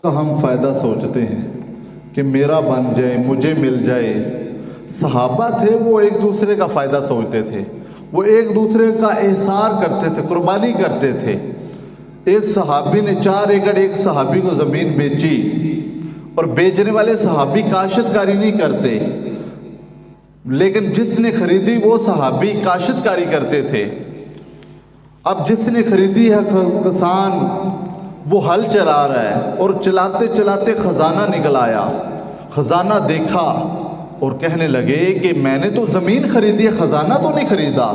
کا ہم فائدہ سوچتے ہیں کہ میرا بن جائے، مجھے مل جائے۔ صحابہ تھے وہ ایک دوسرے کا فائدہ سوچتے تھے، وہ ایک دوسرے کا احسار کرتے تھے، قربانی کرتے تھے۔ ایک صحابی نے 4 ایکڑ ایک صحابی کو زمین بیچی، اور بیچنے والے صحابی کاشتکاری نہیں کرتے، لیکن جس نے خریدی وہ صحابی کاشتکاری کرتے تھے۔ اب جس نے خریدی ہے کسان، وہ ہل چلا رہا ہے، اور چلاتے چلاتے خزانہ نکل آیا۔ خزانہ دیکھا اور کہنے لگے کہ میں نے تو زمین خریدی ہے، خزانہ تو نہیں خریدا۔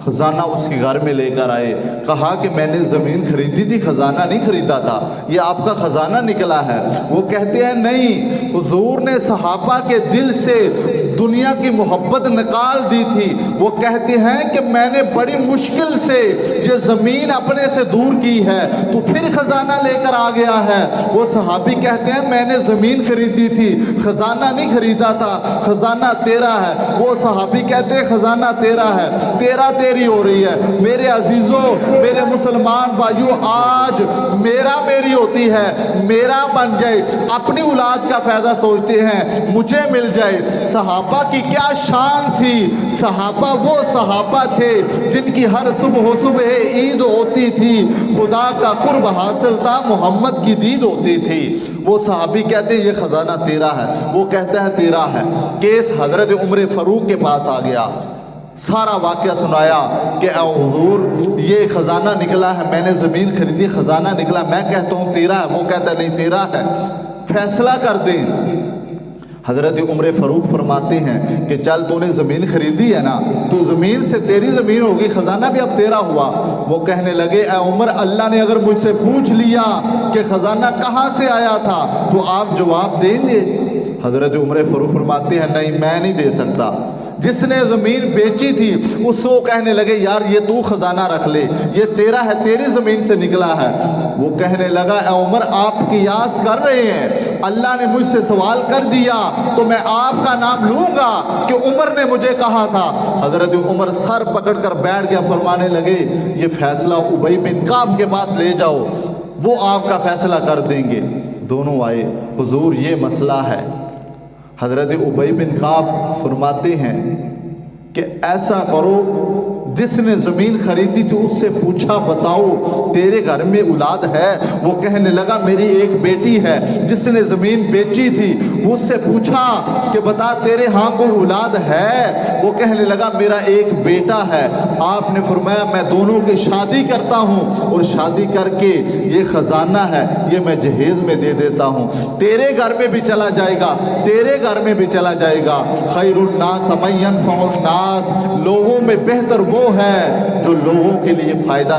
خزانہ اس کے گھر میں لے کر آئے، کہا کہ میں نے زمین خریدی تھی، خزانہ نہیں خریدا تھا، یہ آپ کا خزانہ نکلا ہے۔ وہ کہتے ہیں نہیں، حضور نے صحابہ کے دل سے دنیا کی محبت نکال دی تھی۔ وہ کہتے ہیں کہ میں نے بڑی مشکل سے یہ زمین اپنے سے دور کی ہے، تو پھر خزانہ لے کر آ گیا ہے۔ وہ صحابی کہتے ہیں میں نے زمین خریدی تھی، خزانہ نہیں خریدا تھا، خزانہ تیرا ہے۔ وہ صحابی کہتے ہیں خزانہ تیرا ہے، تیرا تیری ہو رہی ہے۔ میرے عزیزوں، میرے مسلمان بھائیوں، آج میری ہوتی ہے، میرا بن جائے، اپنی اولاد کا فائدہ سوچتے ہیں، مجھے مل جائے۔ صحابہ کی کیا شان تھی! صحابہ وہ صحابہ تھے جن کی ہر صبح عید ہوتی تھی، خدا کا قرب حاصل تھا، محمد کی دید ہوتی تھی۔ وہ صحابی کہتے ہیں یہ خزانہ تیرا ہے، وہ کہتا ہے تیرا ہے۔ کیس حضرت عمر فاروق کے پاس آ گیا، سارا واقعہ سنایا کہ اے حضور یہ خزانہ نکلا ہے، میں نے زمین خریدی، خزانہ نکلا، میں کہتا ہوں تیرا ہے، وہ کہتا ہے نہیں تیرا ہے، فیصلہ کر دیں۔ حضرت عمر فاروق فرماتے ہیں کہ چل تو نے زمین خریدی ہے نا، تو زمین سے تیری زمین ہوگی، خزانہ بھی اب تیرا ہوا۔ وہ کہنے لگے اے عمر، اللہ نے اگر مجھ سے پوچھ لیا کہ خزانہ کہاں سے آیا تھا تو آپ جواب دیں گے؟ حضرت عمر فاروق فرماتے ہیں نہیں، میں نہیں دے سکتا۔ جس نے زمین بیچی تھی اس کو کہنے لگے یار یہ تو خزانہ رکھ لے، یہ تیرا ہے، تیری زمین سے نکلا ہے۔ وہ کہنے لگا اے عمر آپ قیاس کر رہے ہیں، اللہ نے مجھ سے سوال کر دیا تو میں آپ کا نام لوں گا کہ عمر نے مجھے کہا تھا۔ حضرت عمر سر پکڑ کر بیٹھ گیا، فرمانے لگے یہ فیصلہ ابی بن کعب کے پاس لے جاؤ، وہ آپ کا فیصلہ کر دیں گے۔ دونوں آئے، حضور یہ مسئلہ ہے۔ حضرت ابی بن کعب فرماتے ہیں کہ ایسا کرو، جس نے زمین خریدی تھی اس سے پوچھا بتاؤ تیرے گھر میں اولاد ہے؟ وہ کہنے لگا میری ایک بیٹی ہے۔ جس نے زمین بیچی تھی اس سے پوچھا کہ بتا تیرے ہاں کوئی اولاد ہے؟ وہ کہنے لگا میرا ایک بیٹا ہے۔ آپ نے فرمایا میں دونوں کی شادی کرتا ہوں، اور شادی کر کے یہ خزانہ ہے یہ میں جہیز میں دے دیتا ہوں، تیرے گھر میں بھی چلا جائے گا، تیرے گھر میں بھی چلا جائے گا۔ خیر الناس من ینفع الناس، لوگوں میں بہتر وہ ہے جو لوگوں کے لیے فائدہ